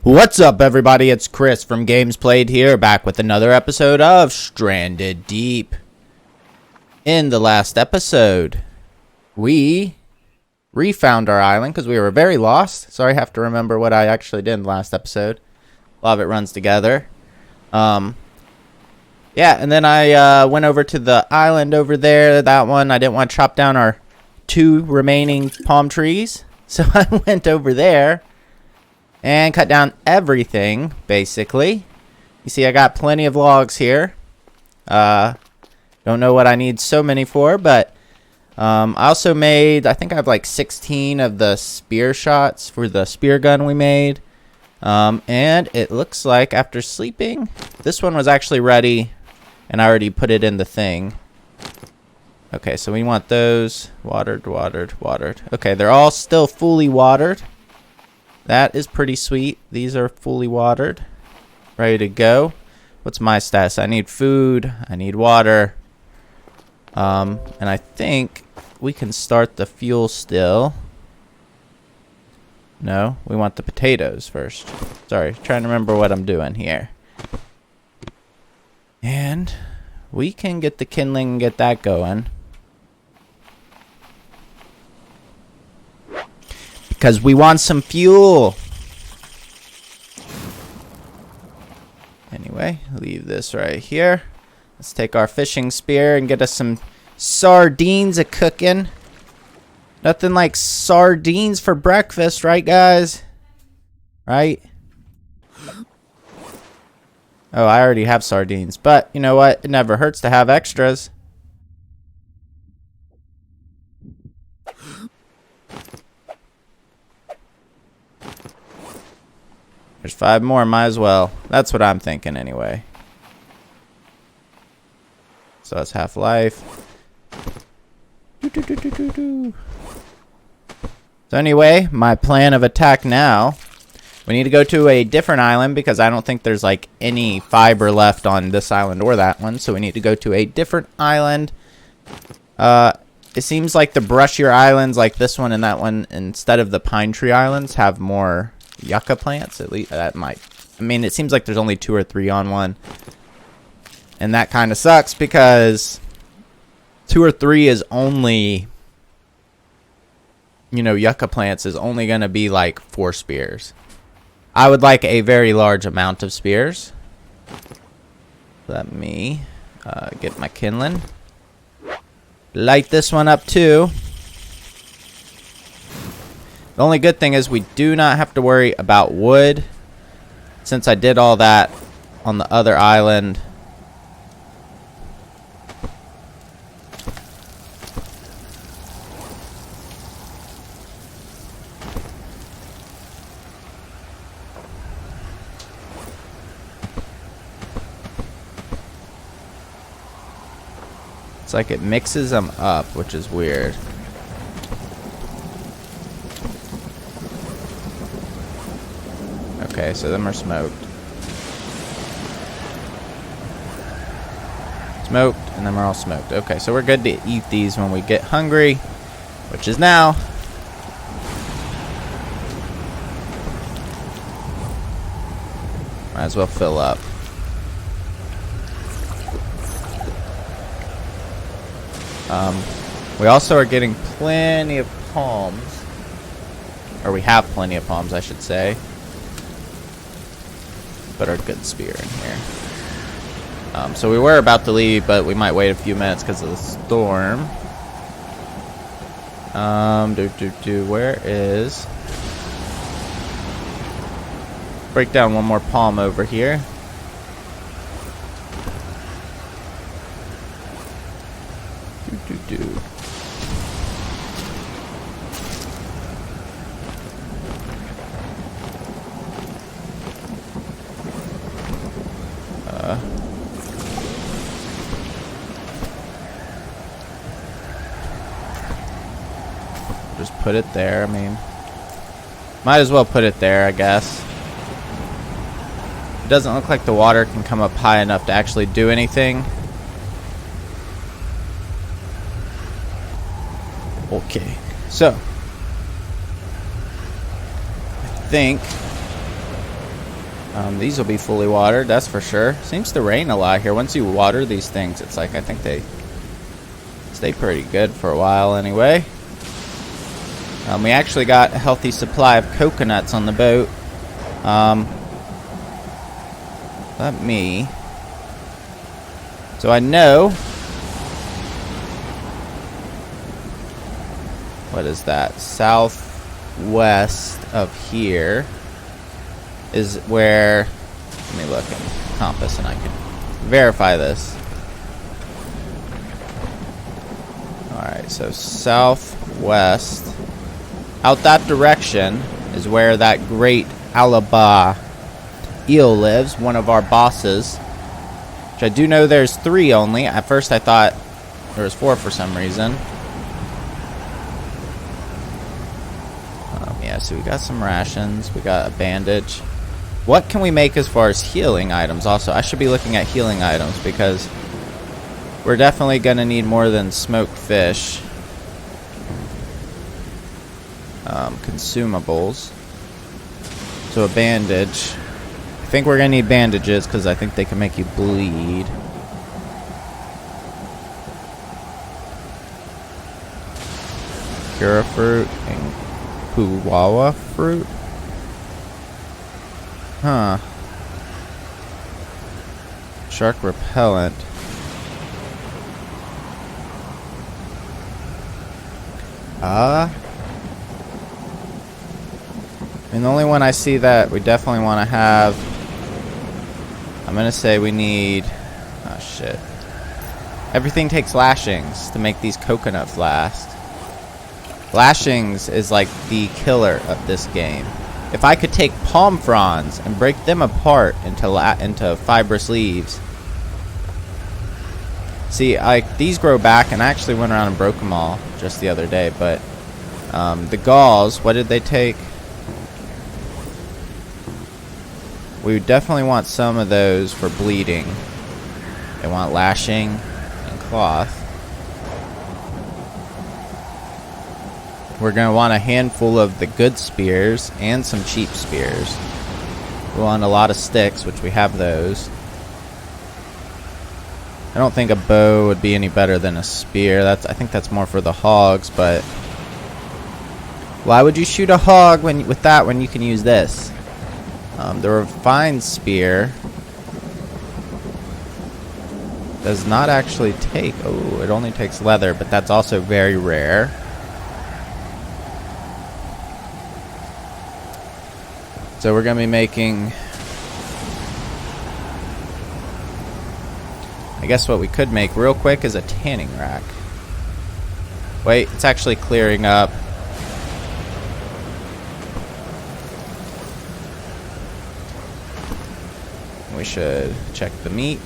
What's up, everybody? It's Chris from Games Played here, back with another episode of Stranded Deep. In the last episode, we refound our island because we were very lost. Sorry, I have to remember what I actually did in the last episode. A lot of it runs together. Yeah, and then I went over to the island over there. That one, I didn't want to chop down our 2 remaining palm trees. So I went over there and cut down everything, basically. You see, I got plenty of logs here. Don't know what I need so many for, but I also made, I think I have like 16 of the spear shots for the spear gun we made. And it looks like after sleeping, this one was actually ready, and I already put it in the thing. Okay, so we want those watered. Okay, they're all still fully watered. That is pretty sweet. These are fully watered. Ready to go. What's my status? I need food. I need water. And I think we can start the fuel still. No, we want the potatoes first. Sorry, trying to remember what I'm doing here. And we can get the kindling and get that going. Because we want some fuel. Anyway, leave this right here. Let's take our fishing spear and get us some sardines a cooking. Nothing like sardines for breakfast, right, guys? Right? Oh, I already have sardines. But, you know what? It never hurts to have extras. There's 5 more, might as well. That's what I'm thinking anyway. So that's half life. So anyway, my plan of attack now. We need to go to a different island because I don't think there's like any fiber left on this island or that one. So we need to go to a different island. It seems like the brushier islands like this one and that one, instead of the pine tree islands, have more yucca plants. At least that might. I mean, it seems like there's only 2 or 3 on one, and that kind of sucks because 2 or 3 is only, you know, yucca plants is only going to be like 4 spears. I would like a very large amount of spears. Let me get my kindling. Light this one up too. The only good thing is we do not have to worry about wood, since I did all that on the other island. It's like it mixes them up, which is weird. Okay, so them are smoked. Smoked, and them are all smoked. Okay, so we're good to eat these when we get hungry, which is now. Might as well fill up. We also are getting plenty of palms. Or we have plenty of palms, I should say. But our good spear in here. So we were about to leave, but we might wait a few minutes because of the storm. Where is? Break down one more palm over here. Just put it there. I mean, might as well put it there, I guess. It doesn't look like the water can come up high enough to actually do anything. Okay, so I think These will be fully watered, that's for sure. Seems to rain a lot here. Once you water these things, it's like I think they stay pretty good for a while anyway. We actually got a healthy supply of coconuts on the boat. Let me... So I know... What is that? Southwest of here is where... Let me look at the compass and I can verify this. Alright, so southwest. Out that direction is where that great Alaba eel lives, one of our bosses. Which I do know there's 3 only. At first I thought there was 4 for some reason. Yeah, so we got some rations. We got a bandage. What can we make as far as healing items? Also, I should be looking at healing items because we're definitely going to need more than smoked fish. Consumables. So a bandage. I think we're going to need bandages because I think they can make you bleed. Cura fruit and Puwawa fruit? Huh. Shark repellent. I mean, the only one I see that we definitely want to have... I'm going to say we need... Oh, shit. Everything takes lashings to make these coconuts last. Lashings is like the killer of this game. If I could take palm fronds and break them apart into fibrous leaves. See, these grow back, and I actually went around and broke them all just the other day. But the galls, what did they take? We would definitely want some of those for bleeding. They want lashing and cloth. We're going to want a handful of the good spears and some cheap spears. We want a lot of sticks, which we have those. I don't think a bow would be any better than a spear. I think that's more for the hogs, but why would you shoot a hog with that when you can use this? The refined spear does not actually take... Oh, it only takes leather, but that's also very rare. So we're going to be making... I guess what we could make real quick is a tanning rack. Wait, it's actually clearing up. We should check the meat.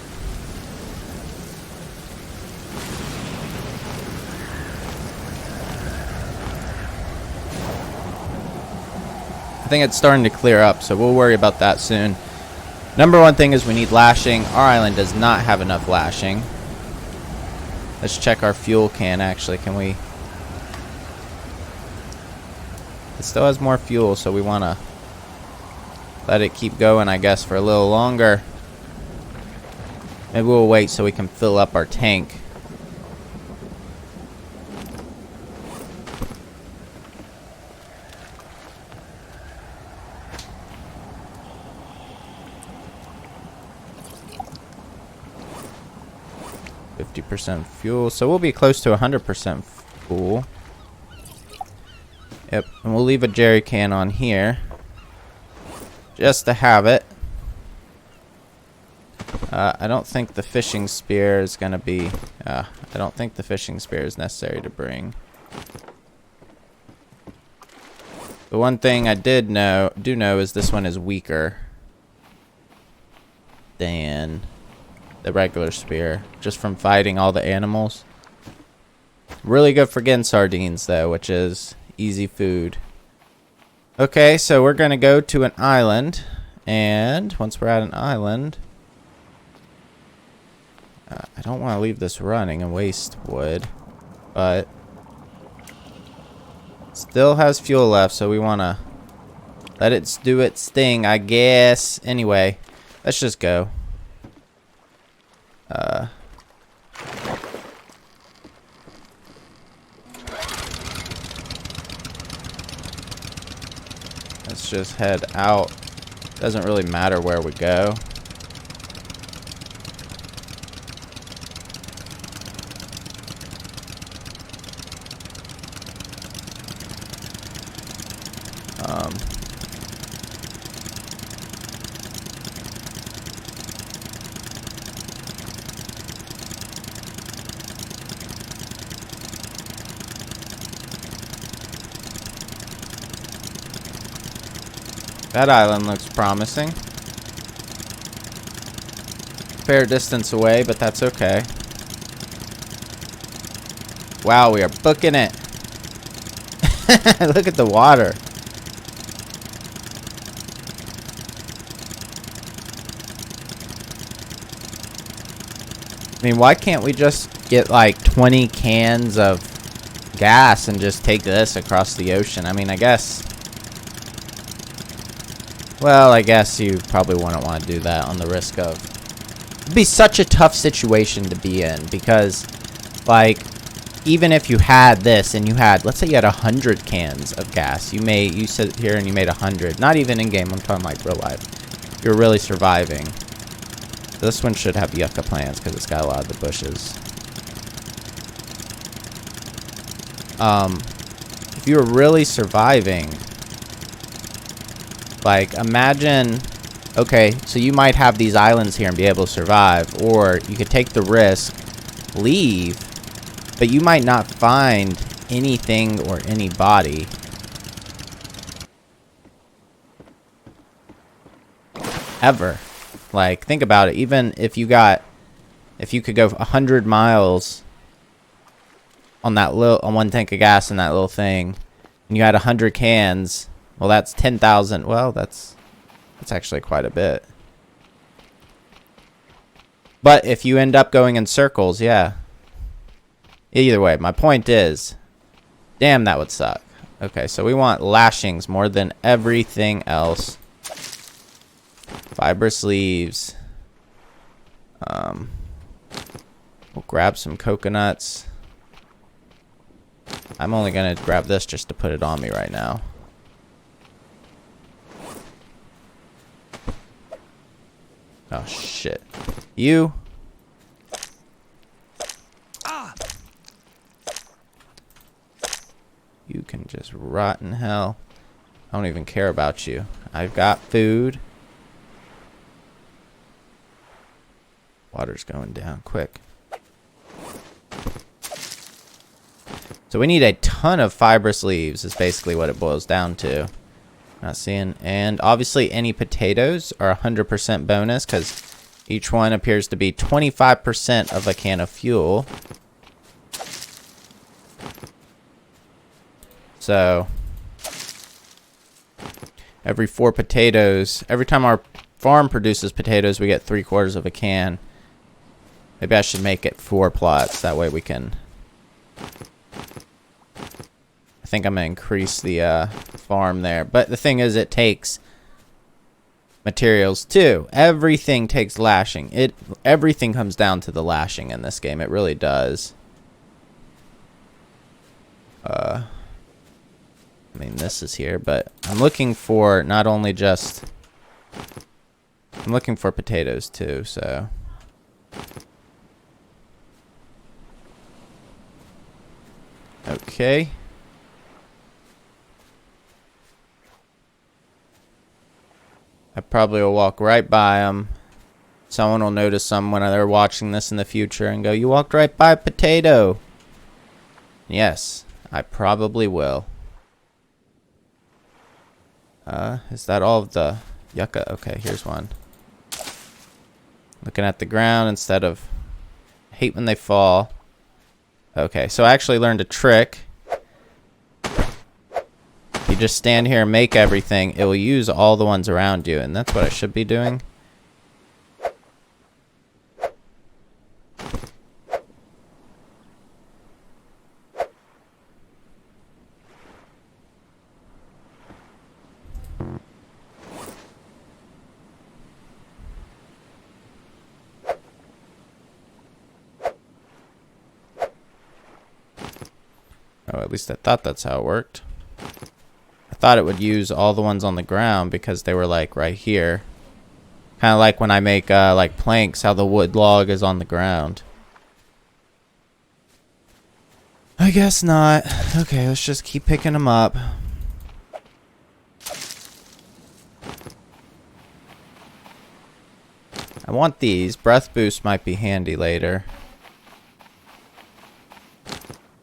I think it's starting to clear up, so we'll worry about that soon. Number one thing is we need lashing. Our island does not have enough lashing. Let's check our fuel can, actually. Can we... It still has more fuel, so we want to let it keep going, I guess, for a little longer. Maybe we'll wait so we can fill up our tank. %, fuel, so we'll be close to 100% full. Yep, and we'll leave a jerry can on here just to have it. I don't think the fishing spear is gonna be I don't think the fishing spear is necessary to bring. The one thing I do know is this one is weaker than the regular spear, just from fighting all the animals. Really good for getting sardines, though, which is easy food. Okay, so we're going to go to an island, and once we're at an island, I don't want to leave this running and waste wood, but still has fuel left, so we want to Let it do its thing, I guess. Anyway, let's just go. Let's just head out. Doesn't really matter where we go. That island looks promising. Fair distance away, but that's okay. Wow, we are booking it. Look at the water. I mean, why can't we just get like 20 cans of gas and just take this across the ocean? I mean, I guess... Well, I guess you probably wouldn't want to do that on the risk of... It'd be such a tough situation to be in because, like, even if you had this and you had, let's say you had 100 cans of gas, you sit here and you made 100. Not even in game, I'm talking like real life. You're really surviving. This one should have yucca plants because it's got a lot of the bushes. If you were really surviving, like, imagine, okay, so you might have these islands here and be able to survive, or you could take the risk, leave, but you might not find anything or anybody. Ever. Like, think about it. Even if you could go 100 miles on one tank of gas in that little thing, and you had 100 cans, well, that's 10,000. Well, that's actually quite a bit. But if you end up going in circles, yeah. Either way, my point is, damn, that would suck. Okay, so we want lashings more than everything else. Fibrous leaves. We'll grab some coconuts. I'm only gonna grab this just to put it on me right now. Oh shit. You. You can just rot in hell. I don't even care about you. I've got food. Water's going down quick. So we need a ton of fibrous leaves is basically what it boils down to. Not seeing. And obviously any potatoes are 100% bonus because each one appears to be 25% of a can of fuel. So every 4 potatoes, every time our farm produces potatoes, we get 3/4 of a can. Maybe I should make it 4 plots. That way we can... I think I'm going to increase the farm there. But the thing is, it takes materials too. Everything takes lashing. Everything comes down to the lashing in this game. It really does. I mean, this is here, but I'm looking for not only just... I'm looking for potatoes too, so... Okay. I probably will walk right by them. Someone will notice them when they're watching this in the future and go, "You walked right by a potato." Yes, I probably will. Is that all of the yucca? Okay, here's one. Looking at the ground instead of... I hate when they fall. Okay, so I actually learned a trick. You just stand here and make everything. It will use all the ones around you, and that's what I should be doing. Oh, at least I thought that's how it worked. I thought it would use all the ones on the ground because they were like right here. Kind of like when I make like planks, how the wood log is on the ground. I guess not. Okay, let's just keep picking them up. I want these. Breath boost might be handy later.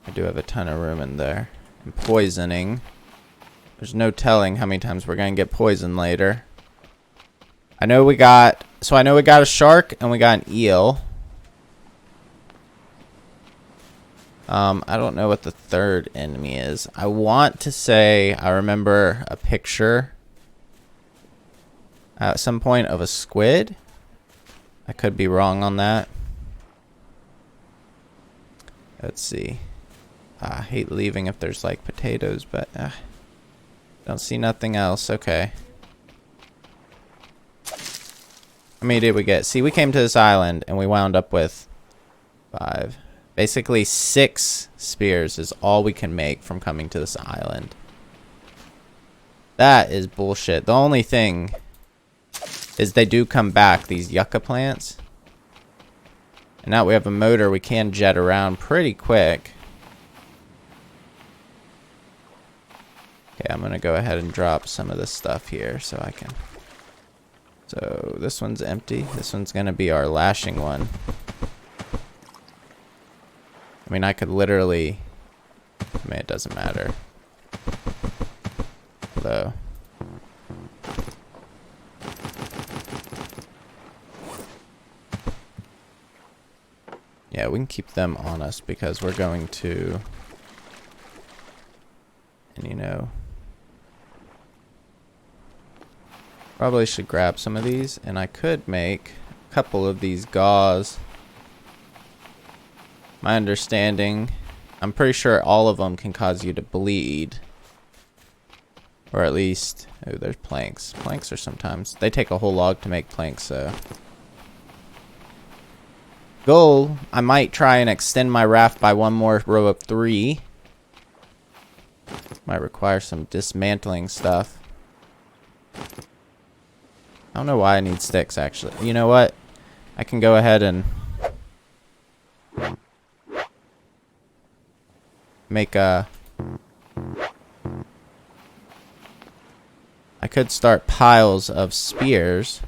I do have a ton of room in there. And poisoning. There's no telling how many times we're going to get poisoned later. I know we got a shark and we got an eel. I don't know what the third enemy is. I want to say I remember a picture at some point of a squid. I could be wrong on that. Let's see. I hate leaving if there's like potatoes, but don't see nothing else. Okay. How many did we get? See, we came to this island and we wound up with 5. Basically 6 spears is all we can make from coming to this island. That is bullshit. The only thing is they do come back, these yucca plants. And now we have a motor, we can jet around pretty quick. Okay, I'm gonna go ahead and drop some of this stuff here so I can. So this one's empty. This one's gonna be our lashing one. I mean, I could literally. I mean, it doesn't matter. Though. Yeah, we can keep them on us because we're going to. And you know. Probably should grab some of these, and I could make a couple of these gauze. My understanding, I'm pretty sure all of them can cause you to bleed. Or at least, oh, there's planks. Planks are sometimes, they take a whole log to make planks, so. Goal, I might try and extend my raft by one more row of 3. Might require some dismantling stuff. I don't know why I need sticks, actually. You know what? I can go ahead and make a. I could start piles of spears.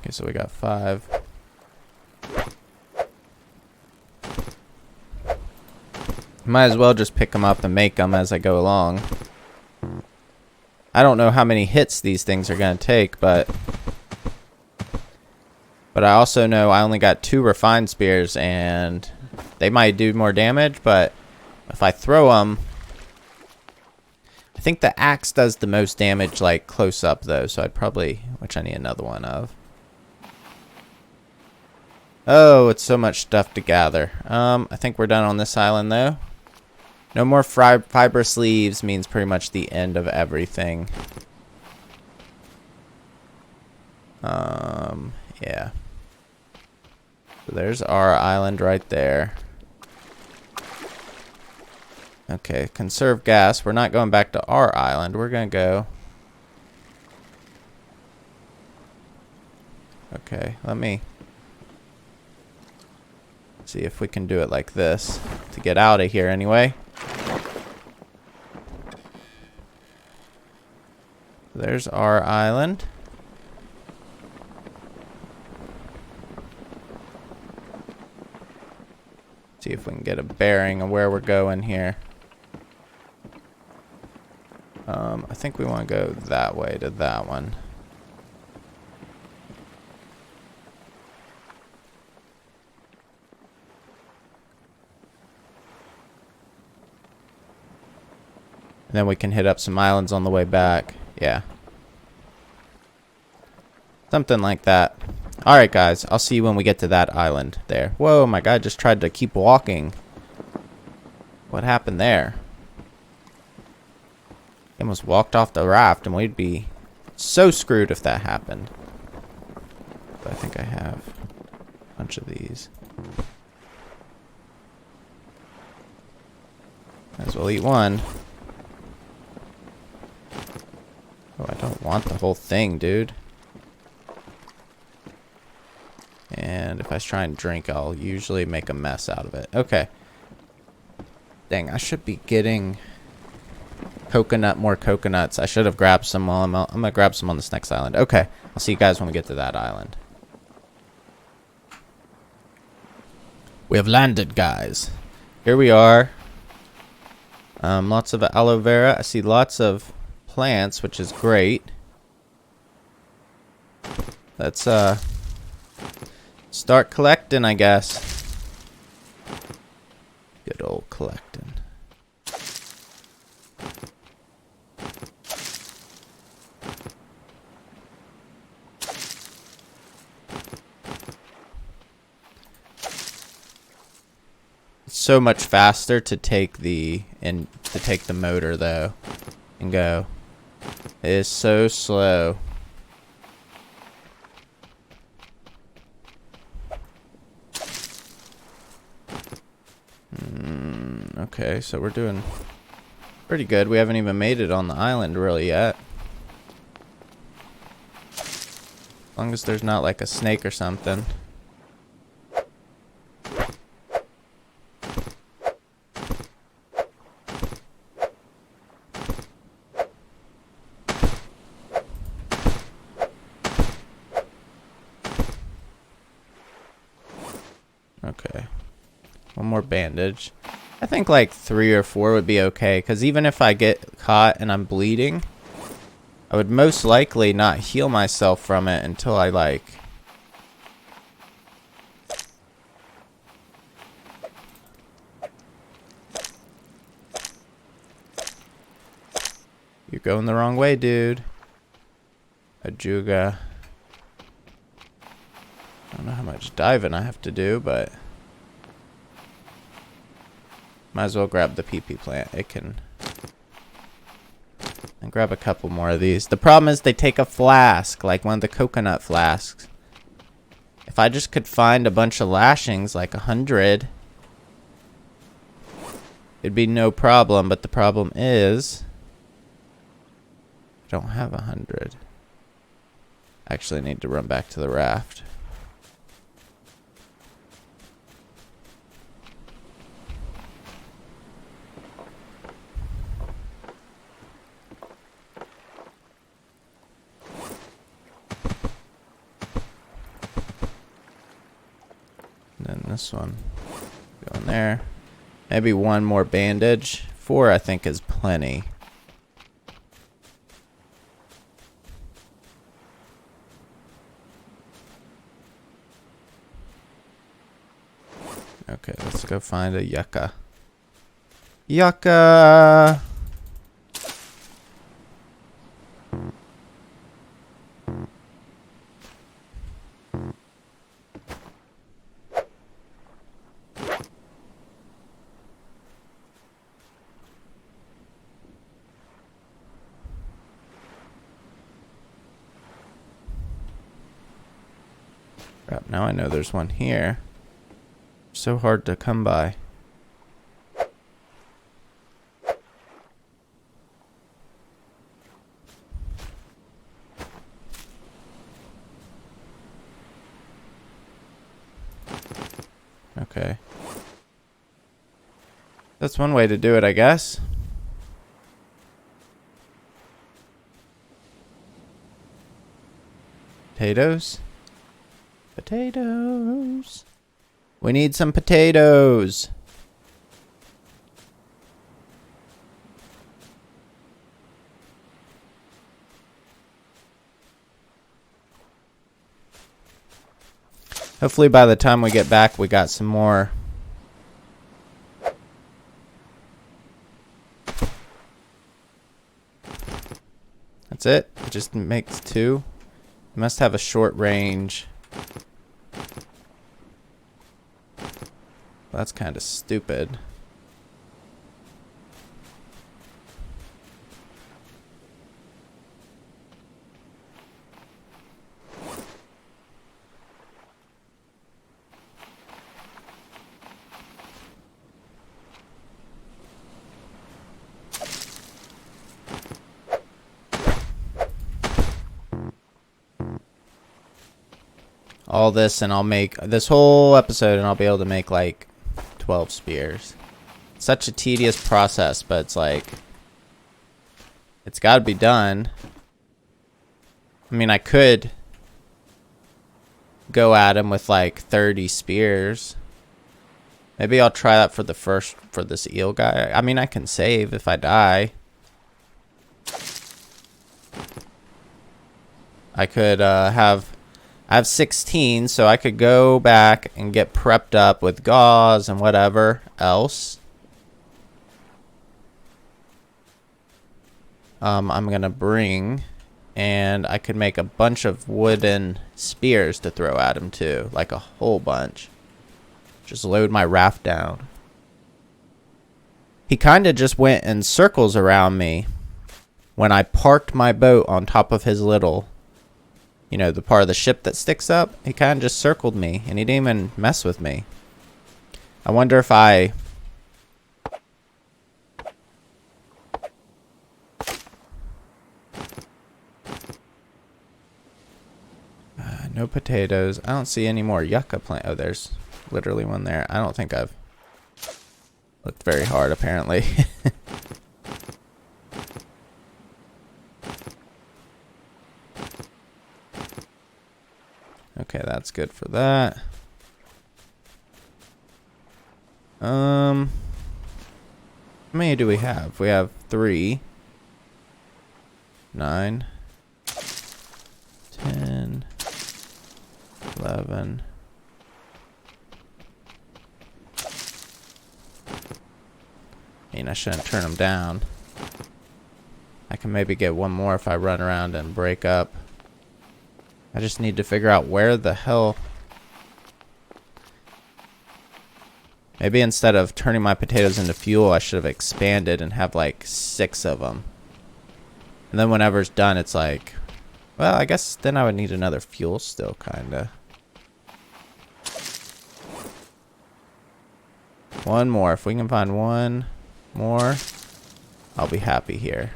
Okay, so we got 5. Might as well just pick them up and make them as I go along. I don't know how many hits these things are going to take, but I also know I only got 2 refined spears, and they might do more damage, but if I throw them, I think the axe does the most damage, like, close up, though, so I'd probably, which I need another one of. Oh, it's so much stuff to gather. I think we're done on this island, though. No more fibrous leaves means pretty much the end of everything. Yeah. So there's our island right there. Okay, conserve gas. We're not going back to our island. We're going to go. Okay, let me see if we can do it like this to get out of here anyway. There's our island. See if we can get a bearing of where we're going here. I think we want to go that way to that one. And then we can hit up some islands on the way back. Yeah. Something like that. Alright, guys. I'll see you when we get to that island there. Whoa, my guy just tried to keep walking. What happened there? He almost walked off the raft, and we'd be so screwed if that happened. But I think I have a bunch of these. Might as well eat one. Oh, I don't want the whole thing, dude. And if I try and drink, I'll usually make a mess out of it. Okay. Dang, I should be getting more coconuts. I should have grabbed some while I'm going to grab some on this next island. Okay. I'll see you guys when we get to that island. We have landed, guys. Here we are. Lots of aloe vera. I see lots of plants, which is great. Let's start collecting, I guess. Good old collecting. It's so much faster to take the motor though and go. It is so slow. Okay, so we're doing pretty good. We haven't even made it on the island really yet. As long as there's not like a snake or something. Okay. One more bandage. I think like 3 or 4 would be okay, because even if I get caught and I'm bleeding, I would most likely not heal myself from it until I like... You're going the wrong way, dude. Ajuga. I don't know how much diving I have to do, but... Might as well grab the PP plant. It can... And grab a couple more of these. The problem is they take a flask, like one of the coconut flasks. If I just could find a bunch of lashings, like 100, it'd be no problem. But the problem is... I don't have 100. I actually need to run back to the raft. And then this one. Go in there. Maybe one more bandage. 4 I think is plenty. Okay, let's go find a yucca. Yucca! Crap, now I know there's one here. So hard to come by. Okay. That's one way to do it, I guess. Potatoes? Potatoes. We need some potatoes. Hopefully by the time we get back, we got some more. That's it? It just makes 2? It must have a short range. That's kind of stupid. All this, and I'll make this whole episode, and I'll be able to make like 12 spears. Such a tedious process, but it's like, it's got to be done. I mean, I could go at him with like 30 spears. Maybe I'll try that for this eel guy. I mean, I can save if I die. I could I have 16, so I could go back and get prepped up with gauze and whatever else. I'm going to bring, and I could make a bunch of wooden spears to throw at him too, like a whole bunch. Just load my raft down. He kind of just went in circles around me when I parked my boat on top of his little, you know, the part of the ship that sticks up. He kind of just circled me, and he didn't even mess with me. I wonder if I... no potatoes. I don't see any more yucca plant. Oh, there's literally one there. I don't think I've looked very hard, apparently. Okay, that's good for that. How many do we have? We have 3, 9, 10, 11. I mean, I shouldn't turn them down. I can maybe get one more if I run around and break up. I just need to figure out where the hell... Maybe instead of turning my potatoes into fuel, I should have expanded and have like 6 of them. And then whenever it's done, it's like... Well, I guess then I would need another fuel still, kinda. One more. If we can find one more, I'll be happy here.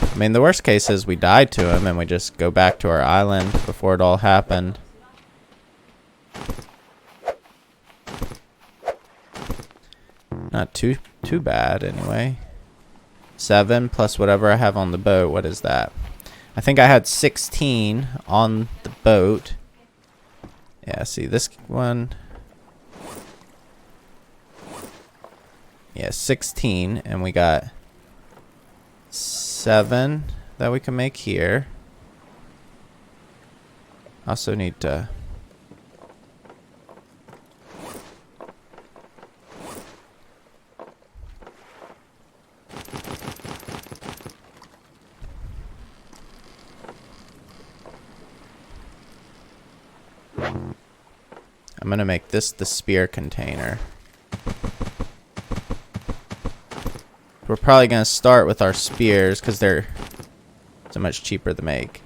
I mean, the worst case is we died to him and we just go back to our island before it all happened. Not too bad, anyway. 7 plus whatever I have on the boat. What is that? I think I had 16 on the boat. Yeah, see this one. Yeah, 16, and we got 7 that we can make here. Also need to... I'm gonna make this the spear container. We're probably gonna start with our spears because they're so much cheaper to make.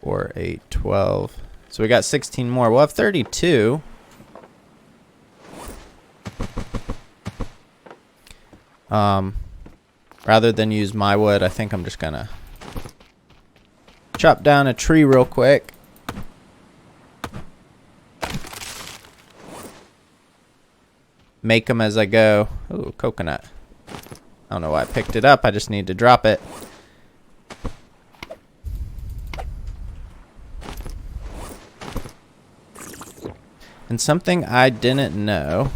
4, 8, 12. So we got 16 more. We'll have 32. Rather than use my wood, I think I'm just gonna chop down a tree real quick. Make them as I go. Ooh, coconut. I don't know why I picked it up. I just need to drop it. And something I didn't know.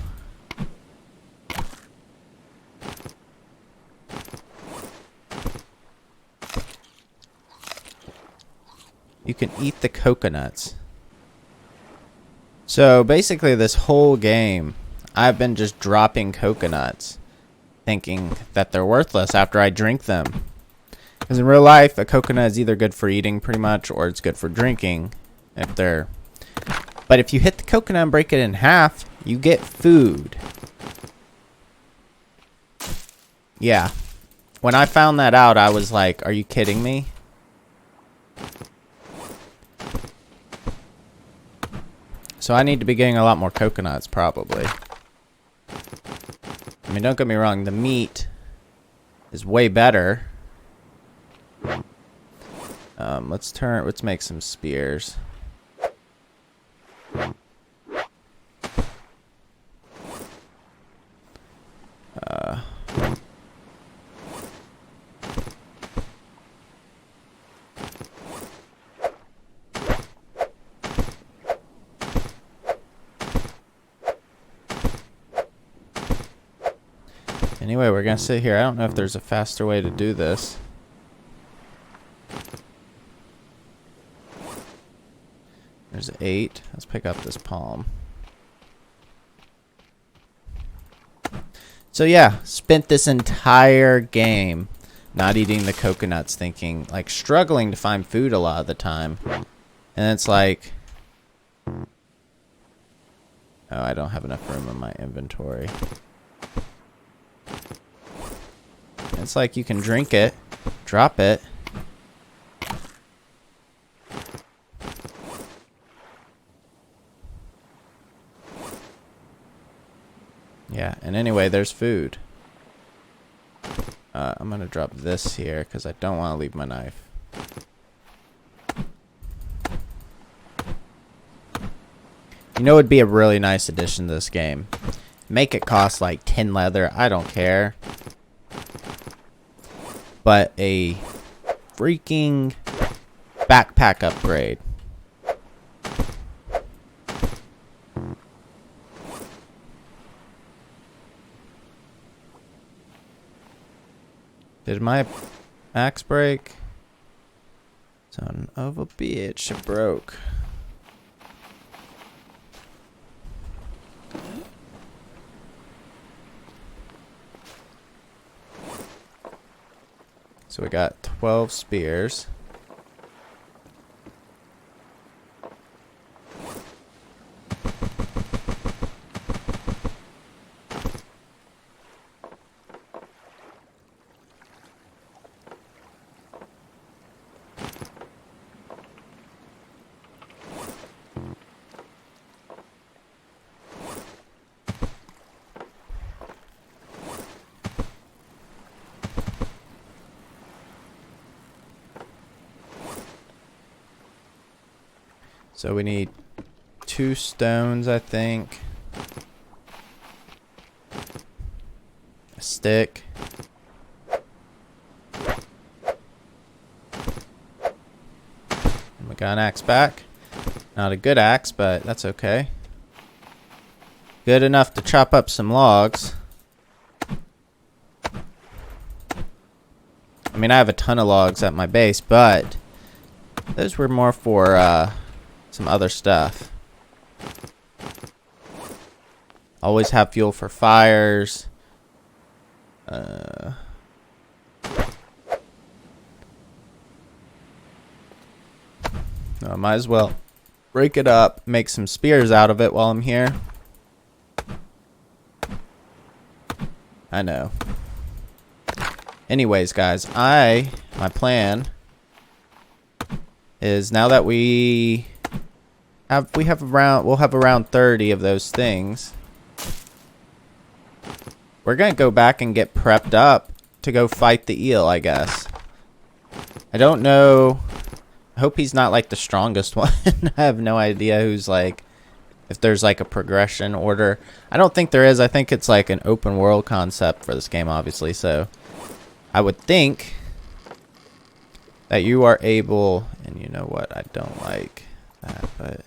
You can eat the coconuts. So basically this whole game, I've been just dropping coconuts, thinking that they're worthless after I drink them. Because in real life, a coconut is either good for eating pretty much, or it's good for drinking. But if you hit the coconut and break it in half, you get food. Yeah. When I found that out, I was like, are you kidding me? So I need to be getting a lot more coconuts, probably. I mean, don't get me wrong, the meat is way better. Let's make some spears. Anyway, we're gonna sit here. I don't know if there's a faster way to do this. There's 8. Let's pick up this palm. So yeah, spent this entire game not eating the coconuts, thinking, like, struggling to find food a lot of the time. And it's like, oh, I don't have enough room in my inventory. It's like you can drink it, drop it. Yeah, and anyway, there's food. I'm gonna drop this here because I don't want to leave my knife. You know, it'd be a really nice addition to this game. Make it cost like 10 leather. I don't care. But a freaking backpack upgrade. Did my axe break? Son of a bitch, it broke. So we got 12 spears. So we need 2 stones, I think. A stick. And we got an axe back. Not a good axe, but that's okay. Good enough to chop up some logs. I mean, I have a ton of logs at my base, but those were more for some other stuff. Always have fuel for fires. I might as well break it up, make some spears out of it while I'm here. I know. Anyways, guys, my plan is, now that we'll have around 30 of those things. We're gonna go back and get prepped up to go fight the eel, I guess. I don't know. I hope he's not like the strongest one. I have no idea who's like, if there's like a progression order. I don't think there is. I think it's like an open world concept for this game, obviously. So I would think that you are able, and you know what? I don't like that, but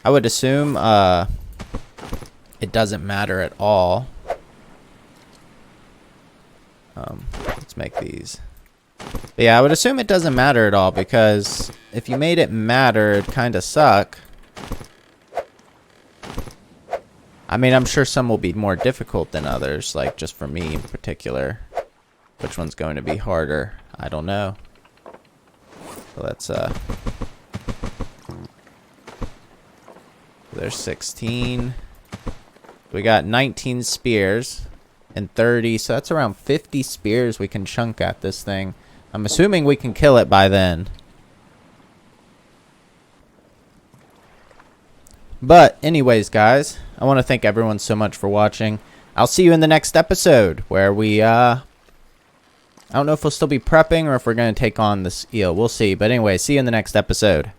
I would assume it doesn't matter at all. Let's make these. But yeah, I would assume it doesn't matter at all, because if you made it matter, it'd kind of suck. I mean, I'm sure some will be more difficult than others, like just for me in particular. Which one's going to be harder? I don't know. So let's, there's 16. We got 19 spears and 30, so that's around 50 spears we can chunk at this thing. I'm assuming we can kill it by then. But anyways, guys, I want to thank everyone so much for watching. I'll see you in the next episode where we, I don't know if we'll still be prepping or if we're going to take on this eel. We'll see. But anyway, see you in the next episode.